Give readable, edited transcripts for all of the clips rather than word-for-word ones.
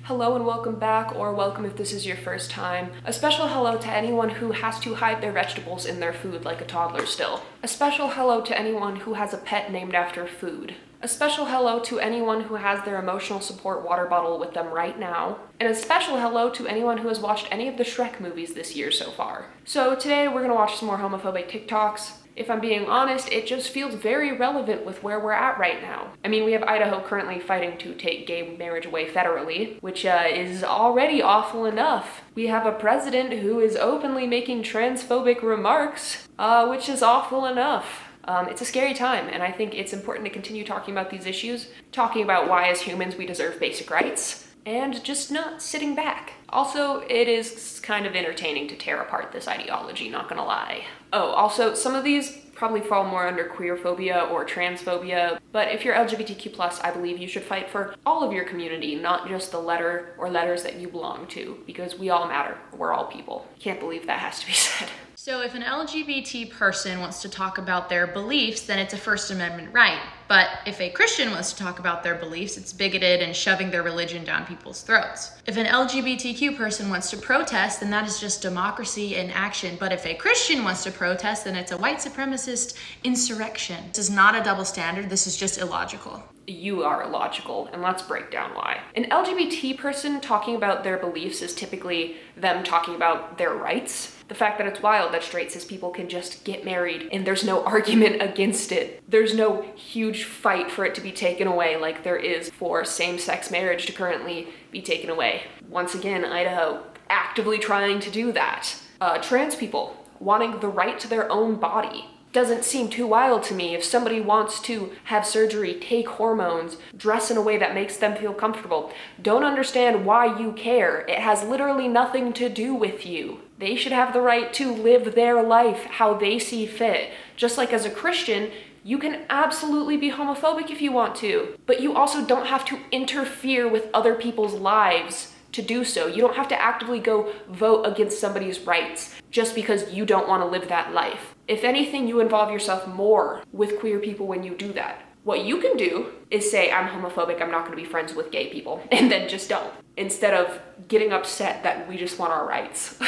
Hello and welcome back, or welcome if this is your first time. A special hello to anyone who has to hide their vegetables in their food like a toddler still. A special hello to anyone who has a pet named after food. A special hello to anyone who has their emotional support water bottle with them right now. And a special hello to anyone who has watched any of the Shrek movies this year so far. So today we're gonna watch some more homophobic TikToks. If I'm being honest, it just feels very relevant with where we're at right now. I mean, we have Idaho currently fighting to take gay marriage away federally, which is already awful enough. We have a president who is openly making transphobic remarks, which is awful enough. It's a scary time, and I think it's important to continue talking about these issues, talking about why as humans we deserve basic rights, and just not sitting back. Also, it is kind of entertaining to tear apart this ideology, not gonna lie. Oh, also, some of these probably fall more under queerphobia or transphobia, but if you're LGBTQ+, I believe you should fight for all of your community, not just the letter or letters that you belong to, because we all matter. We're all people. Can't believe that has to be said. So if an LGBT person wants to talk about their beliefs, then it's a First Amendment right. But if a Christian wants to talk about their beliefs, it's bigoted and shoving their religion down people's throats. If an LGBTQ person wants to protest, then that is just democracy in action. But if a Christian wants to protest, then it's a white supremacist insurrection. This is not a double standard, this is just illogical. You are illogical, and let's break down why. An LGBT person talking about their beliefs is typically them talking about their rights. The fact that it's wild that straight cis people can just get married and there's no argument against it. There's no huge fight for it to be taken away like there is for same-sex marriage to currently be taken away. Once again, Idaho actively trying to do that. Trans people wanting the right to their own body. Doesn't seem too wild to me. If somebody wants to have surgery, take hormones, dress in a way that makes them feel comfortable, don't understand why you care. It has literally nothing to do with you. They should have the right to live their life how they see fit. Just like as a Christian, you can absolutely be homophobic if you want to, but you also don't have to interfere with other people's lives to do so. You don't have to actively go vote against somebody's rights just because you don't want to live that life. If anything, you involve yourself more with queer people when you do that. What you can do is say, I'm homophobic, I'm not going to be friends with gay people, and then just don't, instead of getting upset that we just want our rights.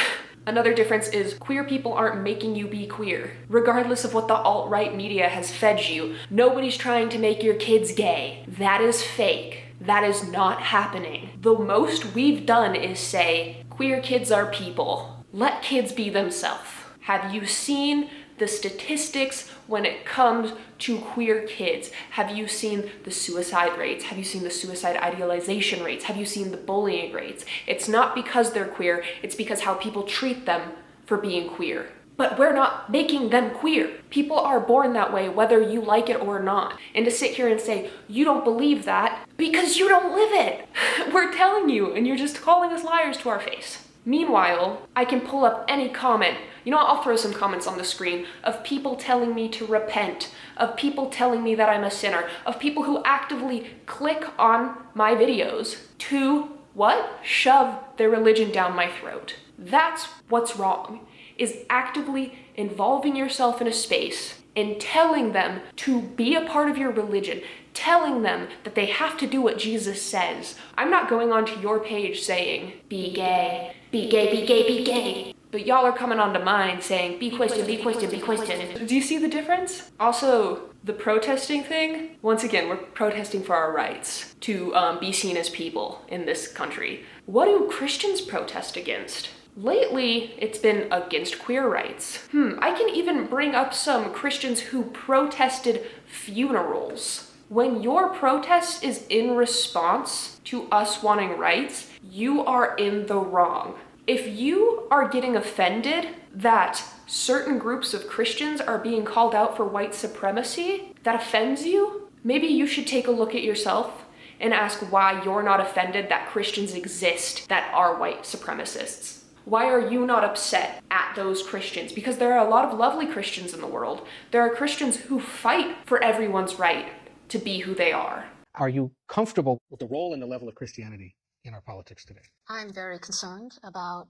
Another difference is queer people aren't making you be queer. Regardless of what the alt-right media has fed you, nobody's trying to make your kids gay. That is fake. That is not happening. The most we've done is say, queer kids are people. Let kids be themselves. Have you seen the statistics when it comes to queer kids? Have you seen the suicide rates? Have you seen the suicide idealization rates? Have you seen the bullying rates? It's not because they're queer, it's because how people treat them for being queer. But we're not making them queer. People are born that way whether you like it or not. And to sit here and say, you don't believe that because you don't live it. We're telling you, and you're just calling us liars to our face. Meanwhile, I can pull up any comment. You know, I'll throw some comments on the screen of people telling me to repent, of people telling me that I'm a sinner, of people who actively click on my videos to, what? Shove their religion down my throat. That's what's wrong, is actively involving yourself in a space and telling them to be a part of your religion, telling them that they have to do what Jesus says. I'm not going onto your page saying, be gay, be gay, be gay, be gay. But y'all are coming onto mine saying, be Christian, be Christian, be Christian. Do you see the difference? Also, the protesting thing, once again, we're protesting for our rights to be seen as people in this country. What do Christians protest against? Lately, it's been against queer rights. I can even bring up some Christians who protested funerals. When your protest is in response to us wanting rights, you are in the wrong. If you are getting offended that certain groups of Christians are being called out for white supremacy, that offends you, maybe you should take a look at yourself and ask why you're not offended that Christians exist that are white supremacists. Why are you not upset at those Christians? Because there are a lot of lovely Christians in the world. There are Christians who fight for everyone's right to be who they are. Are you comfortable with the role and the level of Christianity in our politics today? I'm very concerned about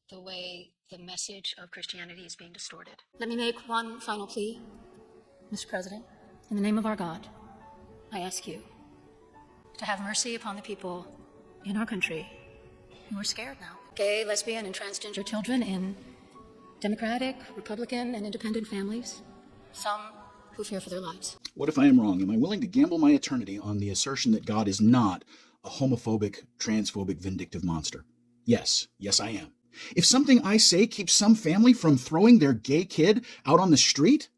the way the message of Christianity is being distorted. Let me make one final plea. Mr. President, in the name of our God, I ask you to have mercy upon the people in our country who are scared now. Gay, lesbian, and transgender children in Democratic, Republican, and independent families. Some who fear for their lives. What if I am wrong? Am I willing to gamble my eternity on the assertion that God is not a homophobic, transphobic, vindictive monster? Yes, I am. If something I say keeps some family from throwing their gay kid out on the street,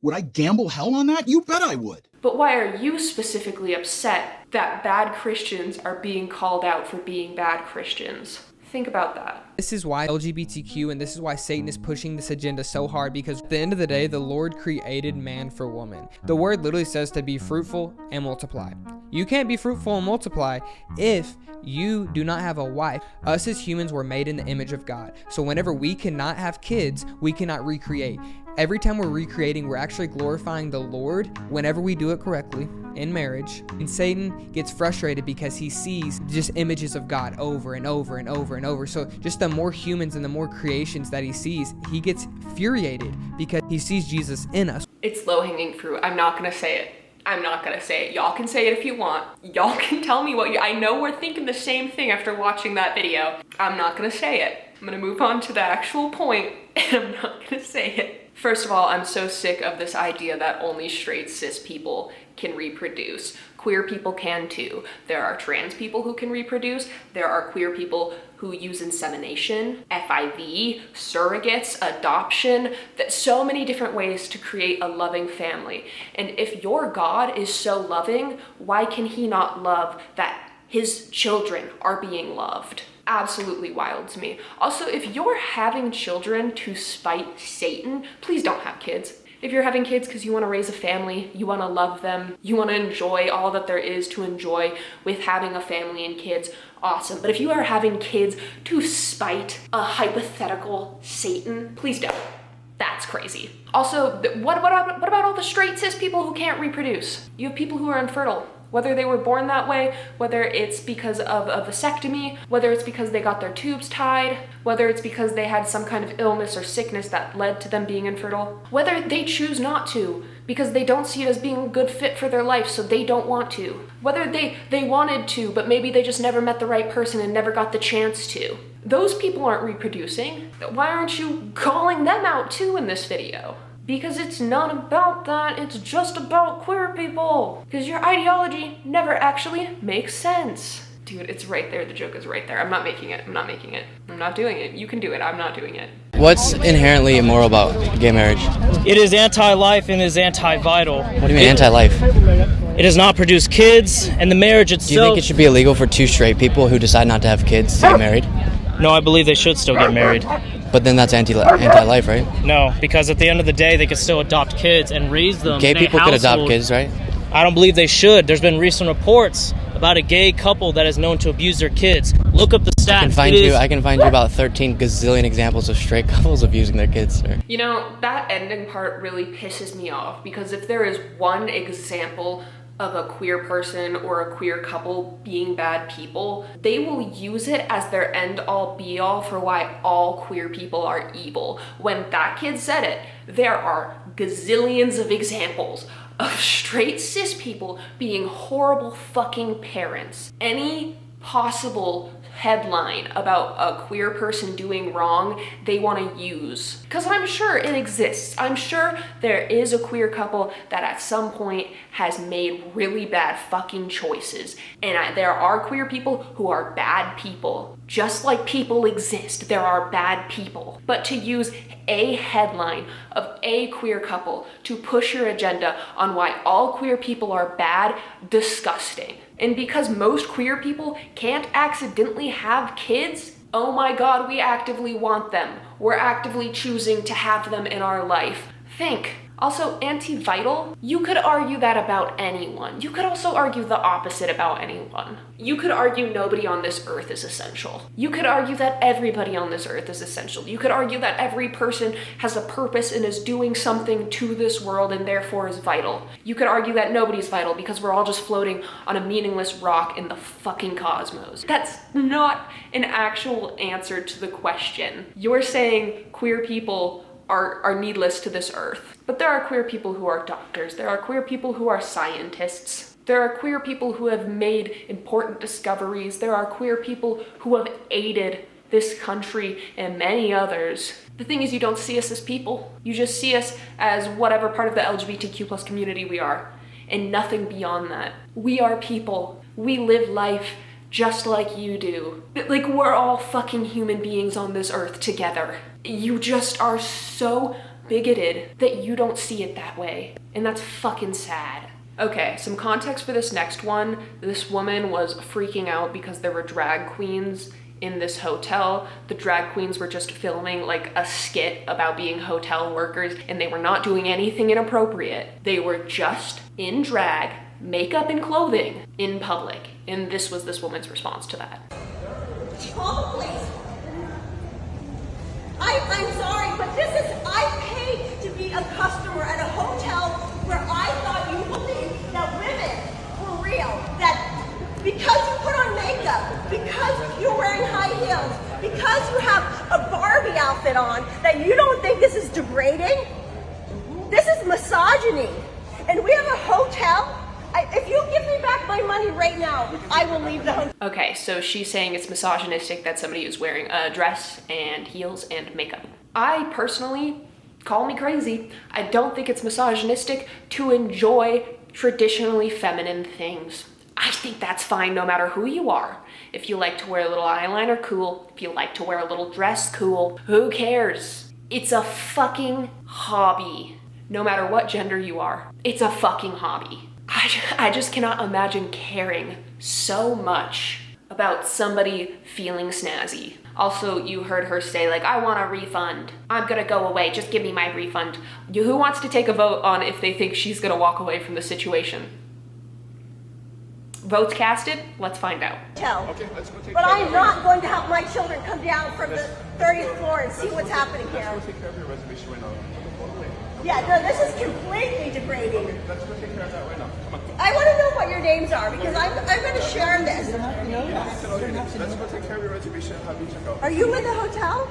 would I gamble hell on that? You bet I would. But why are you specifically upset that bad Christians are being called out for being bad Christians? Think about that. This is why LGBTQ and this is why Satan is pushing this agenda so hard, because at the end of the day, the Lord created man for woman. The word literally says to be fruitful and multiply. You can't be fruitful and multiply if you do not have a wife. Us as humans were made in the image of God. So whenever we cannot have kids, we cannot recreate. Every time we're recreating, we're actually glorifying the Lord whenever we do it correctly in marriage. And Satan gets frustrated because he sees just images of God over and over and over and over. So just the more humans and the more creations that he sees, he gets infuriated because he sees Jesus in us. It's low-hanging fruit. I'm not gonna say it. Y'all can say it if you want. Y'all can tell me I know we're thinking the same thing after watching that video. I'm not gonna say it. I'm gonna move on to the actual point, and I'm not gonna say it. First of all, I'm so sick of this idea that only straight cis people can reproduce. Queer people can too. There are trans people who can reproduce. There are queer people who use insemination, FIV, surrogates, adoption, so many different ways to create a loving family. And if your God is so loving, why can he not love that his children are being loved? Absolutely wild to me. Also, if you're having children to spite Satan, please don't have kids. If you're having kids because you want to raise a family, you want to love them, you want to enjoy all that there is to enjoy with having a family and kids, awesome. But if you are having kids to spite a hypothetical Satan, please don't. That's crazy. Also, what about all the straight cis people who can't reproduce? You have people who are infertile. Whether they were born that way, whether it's because of a vasectomy, whether it's because they got their tubes tied, whether it's because they had some kind of illness or sickness that led to them being infertile, whether they choose not to because they don't see it as being a good fit for their life, so they don't want to, whether they wanted to, but maybe they just never met the right person and never got the chance to. Those people aren't reproducing. Why aren't you calling them out too in this video? Because it's not about that, it's just about queer people. Because your ideology never actually makes sense. Dude, it's right there, the joke is right there. I'm not making it. I'm not doing it. You can do it, I'm not doing it. What's inherently immoral about gay marriage? It is anti-life and is anti-vital. What do you mean anti-life? It does not produce kids, and the marriage itself... Do you think it should be illegal for two straight people who decide not to have kids to get married? No, I believe they should still get married. But then that's anti-life, right? No, because at the end of the day, they can still adopt kids and raise them. Gay people could adopt kids, right? I don't believe they should. There's been recent reports about a gay couple that is known to abuse their kids. Look up the stats. I can find you about 13 gazillion examples of straight couples abusing their kids, sir. You know, that ending part really pisses me off, because if there is one example of a queer person or a queer couple being bad people, they will use it as their end-all be-all for why all queer people are evil. When that kid said it, there are gazillions of examples of straight cis people being horrible fucking parents. Any possible headline about a queer person doing wrong, they want to use. Because I'm sure it exists. I'm sure there is a queer couple that at some point has made really bad fucking choices. And there are queer people who are bad people. Just like people exist, there are bad people. But to use a headline of a queer couple to push your agenda on why all queer people are bad, disgusting. And because most queer people can't accidentally have kids, oh my God, we actively want them. We're actively choosing to have them in our life. Think. Also, anti-vital, you could argue that about anyone. You could also argue the opposite about anyone. You could argue nobody on this earth is essential. You could argue that everybody on this earth is essential. You could argue that every person has a purpose and is doing something to this world and therefore is vital. You could argue that nobody's vital because we're all just floating on a meaningless rock in the fucking cosmos. That's not an actual answer to the question. You're saying queer people are needless to this earth. But there are queer people who are doctors. There are queer people who are scientists. There are queer people who have made important discoveries. There are queer people who have aided this country and many others. The thing is, you don't see us as people. You just see us as whatever part of the LGBTQ plus community we are, and nothing beyond that. We are people. We live life just like you do. Like, we're all fucking human beings on this earth together. You just are so bigoted that you don't see it that way. And that's fucking sad. Okay, some context for this next one. This woman was freaking out because there were drag queens in this hotel. The drag queens were just filming like a skit about being hotel workers, and they were not doing anything inappropriate. They were just in drag, makeup and clothing in public. And this was this woman's response to that. Call the police. I'm sorry, but I paid to be a customer at a hotel where I thought you believed that women were real. That because you put on makeup, because you're wearing high heels, because you have a Barbie outfit on, that you don't think this is degrading? This is misogyny. And we have a hotel. If you give me back my money right now, I will leave the hotel. Okay, so she's saying it's misogynistic that somebody is wearing a dress and heels and makeup. I personally, call me crazy, I don't think it's misogynistic to enjoy traditionally feminine things. I think that's fine no matter who you are. If you like to wear a little eyeliner, cool. If you like to wear a little dress, cool. Who cares? It's a fucking hobby. No matter what gender you are, it's a fucking hobby. I just cannot imagine caring so much about somebody feeling snazzy. Also, you heard her say, like, I want a refund. I'm gonna go away, just give me my refund. Who wants to take a vote on if they think she's gonna walk away from the situation? Votes casted? Let's find out. Okay, let's go take but I'm not going to help my children come down from the 30th floor and see what's happening here. Let's go take care of your reservation right now. Yeah, no, this is completely degrading. Okay, let's go take care of that right now. Come on. I want to know what your names are because I'm going to share this. Let's go take care of your reservation and have you check out. Are you in the hotel?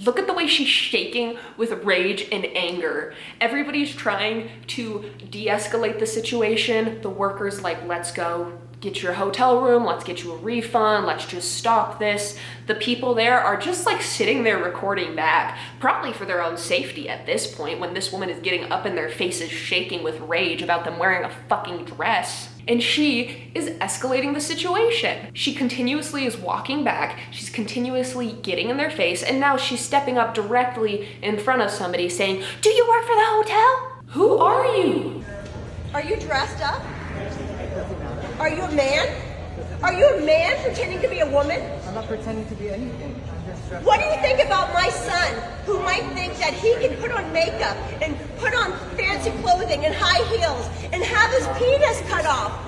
Look at the way she's shaking with rage and anger. Everybody's trying to de-escalate the situation. The worker's like, let's go get your hotel room, let's get you a refund, let's just stop this. The people there are just like sitting there recording back, probably for their own safety at this point when this woman is getting up in their faces shaking with rage about them wearing a fucking dress. And she is escalating the situation. She continuously is walking back, she's continuously getting in their face, and now she's stepping up directly in front of somebody saying, do you work for the hotel? Who are you? Are you dressed up? Are you a man? Are you a man pretending to be a woman? I'm not pretending to be anything. I'm just dressed What do you think about my son, who might think that he can put on makeup and put on fancy clothing and high heels and have his penis cut off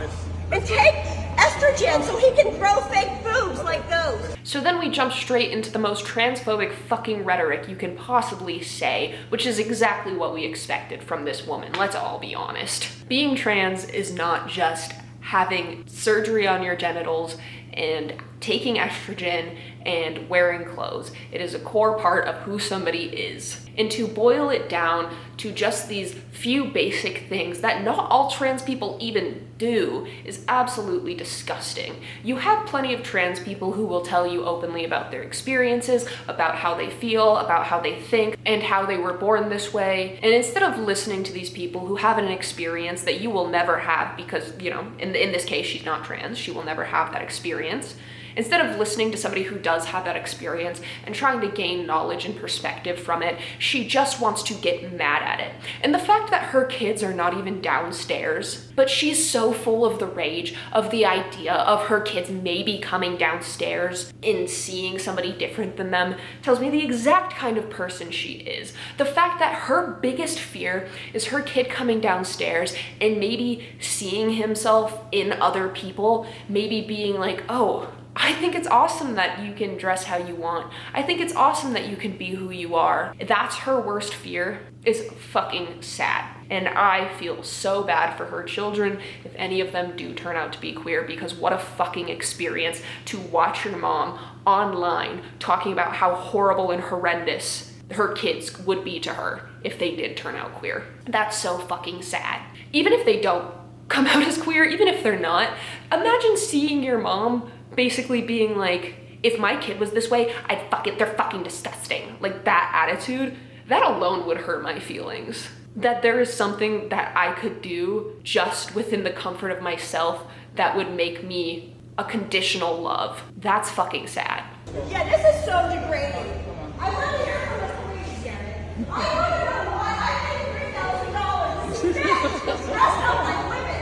and take estrogen so he can grow fake boobs like those? So then we jump straight into the most transphobic fucking rhetoric you can possibly say, which is exactly what we expected from this woman, let's all be honest. Being trans is not just having surgery on your genitals and taking estrogen and wearing clothes. It is a core part of who somebody is. And to boil it down to just these few basic things that not all trans people even do is absolutely disgusting. You have plenty of trans people who will tell you openly about their experiences, about how they feel, about how they think, and how they were born this way. And instead of listening to these people who have an experience that you will never have because, you know, in this case, she's not trans, she will never have that experience. Instead of listening to somebody who does have that experience and trying to gain knowledge and perspective from it, she just wants to get mad at it. And the fact that her kids are not even downstairs, but she's so full of the rage of the idea of her kids maybe coming downstairs and seeing somebody different than them tells me the exact kind of person she is. The fact that her biggest fear is her kid coming downstairs and maybe seeing himself in other people, maybe being like, oh, I think it's awesome that you can dress how you want. I think it's awesome that you can be who you are. That's her worst fear, is fucking sad. And I feel so bad for her children if any of them do turn out to be queer, because what a fucking experience to watch your mom online talking about how horrible and horrendous her kids would be to her if they did turn out queer. That's so fucking sad. Even if they don't come out as queer, even if they're not. Imagine seeing your mom basically being like, if my kid was this way, I'd fuck it, they're fucking disgusting. Like that attitude, that alone would hurt my feelings. That there is something that I could do just within the comfort of myself that would make me a conditional love. That's fucking sad. Yeah, this is so degrading. I want to hear from the police, Janet. I want to know why I paid $3,000. This is dressed up like women.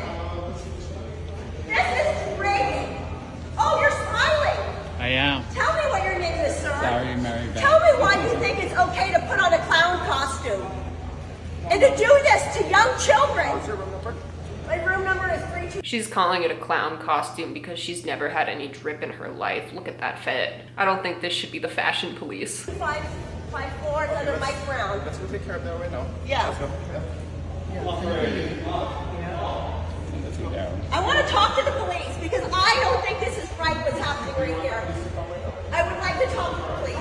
This is degrading. Oh, you're smiling. I am. Tell me what your name is, sir. Sorry, Mary Beth. Tell me why you think it's okay to put on a clown costume and to do this to young children. What's your room number? My room number is 32. She's calling it a clown costume because she's never had any drip in her life. Look at that fit. I don't think this should be the fashion police. 5'4", under Mike Brown. Let's go take care of that right now. Yeah. Let's go. I want to talk to the police because I don't think this is right what's happening right here. I would like to talk to the police.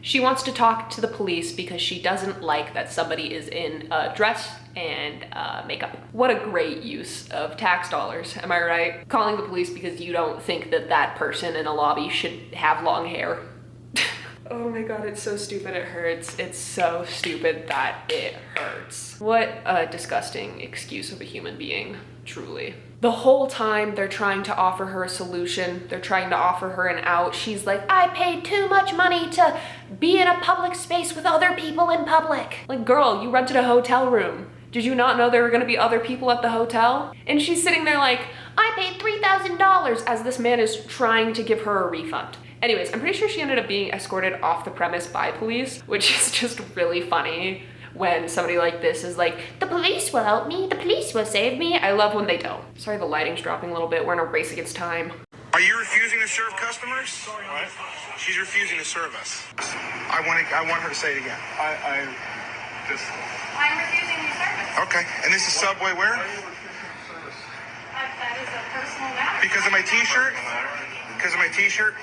She wants to talk to the police because she doesn't like that somebody is in a dress and makeup. What a great use of tax dollars, am I right? Calling the police because you don't think that that person in a lobby should have long hair. Oh my god, it's so stupid it hurts. It's so stupid that it hurts. What a disgusting excuse of a human being, truly. The whole time they're trying to offer her a solution, they're trying to offer her an out, she's like, I paid too much money to be in a public space with other people in public. Like, girl, you rented a hotel room. Did you not know there were gonna be other people at the hotel? And she's sitting there like, I paid $3,000 as this man is trying to give her a refund. Anyways, I'm pretty sure she ended up being escorted off the premise by police, which is just really funny when somebody like this is like, the police will help me, the police will save me. I love when they don't. Sorry, the lighting's dropping a little bit. We're in a race against time. Are you refusing to serve customers? What? She's refusing to serve us. I want her to say it again. I'm refusing your service. Okay, and this is Subway where? That is a personal matter. Because of my t-shirt? Because of my t-shirt?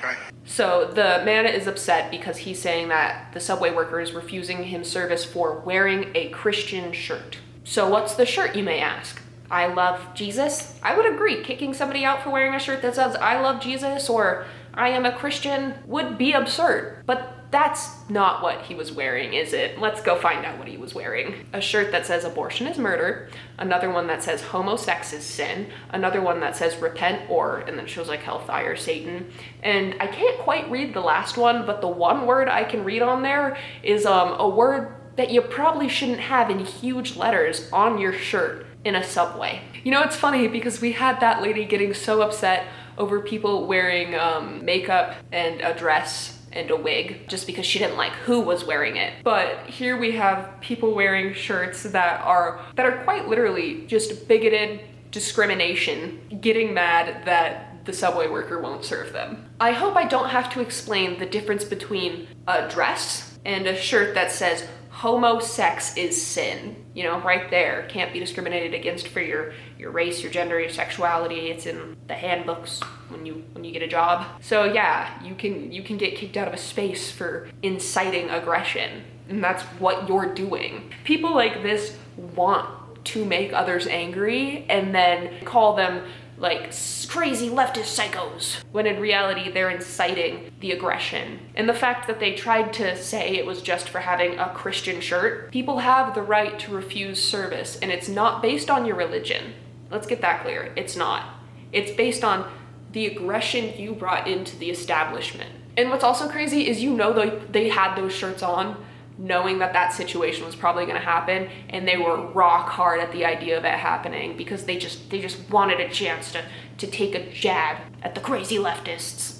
Okay. So the man is upset because he's saying that the Subway worker is refusing him service for wearing a Christian shirt. So what's the shirt, you may ask? I love Jesus? I would agree, kicking somebody out for wearing a shirt that says I love Jesus or I am a Christian would be absurd. But that's not what he was wearing, is it? Let's go find out what he was wearing. A shirt that says abortion is murder, another one that says homosex is sin, another one that says repent or, and then shows like hellfire, Satan. And I can't quite read the last one, but the one word I can read on there is a word that you probably shouldn't have in huge letters on your shirt in a Subway. You know, it's funny because we had that lady getting so upset over people wearing makeup and a dress and a wig just because she didn't like who was wearing it. But here we have people wearing shirts that are quite literally just bigoted discrimination, getting mad that the Subway worker won't serve them. I hope I don't have to explain the difference between a dress and a shirt that says homosex is sin. You know, right there, can't be discriminated against for your race, your gender, your sexuality. It's in the handbooks when you get a job. So yeah, you can get kicked out of a space for inciting aggression, and that's what you're doing. People like this want to make others angry and then call them like crazy leftist psychos, when in reality they're inciting the aggression. And the fact that they tried to say it was just for having a Christian shirt, people have the right to refuse service, and it's not based on your religion. Let's get that clear. It's not. It's based on the aggression you brought into the establishment. And what's also crazy is, you know, they had those shirts on knowing that that situation was probably going to happen, and they were rock hard at the idea of it happening because they just wanted a chance to take a jab at the crazy leftists.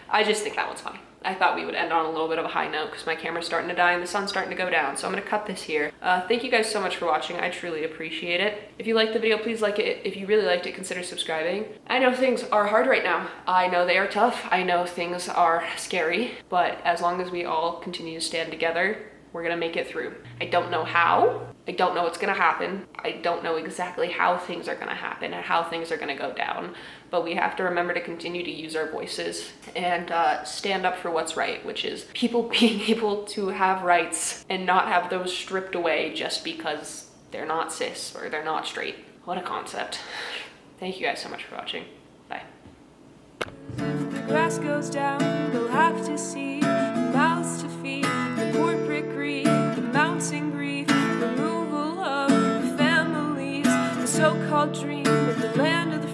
I just think that one's funny. I thought we would end on a little bit of a high note because my camera's starting to die and the sun's starting to go down, so I'm gonna cut this here. Thank you guys so much for watching. I truly appreciate it. If you liked the video, please like it. If you really liked it, consider subscribing. I know things are hard right now. I know they are tough. I know things are scary, but as long as we all continue to stand together, we're gonna make it through. I don't know how, I don't know what's gonna happen. I don't know exactly how things are gonna happen and how things are gonna go down, but we have to remember to continue to use our voices and stand up for what's right, which is people being able to have rights and not have those stripped away just because they're not cis or they're not straight. What a concept. Thank you guys so much for watching. Bye. If the grass goes down, we'll have to see the mouths to feed, the corporate greed, the mounting grief, removal of the families, the so-called dream of the land of the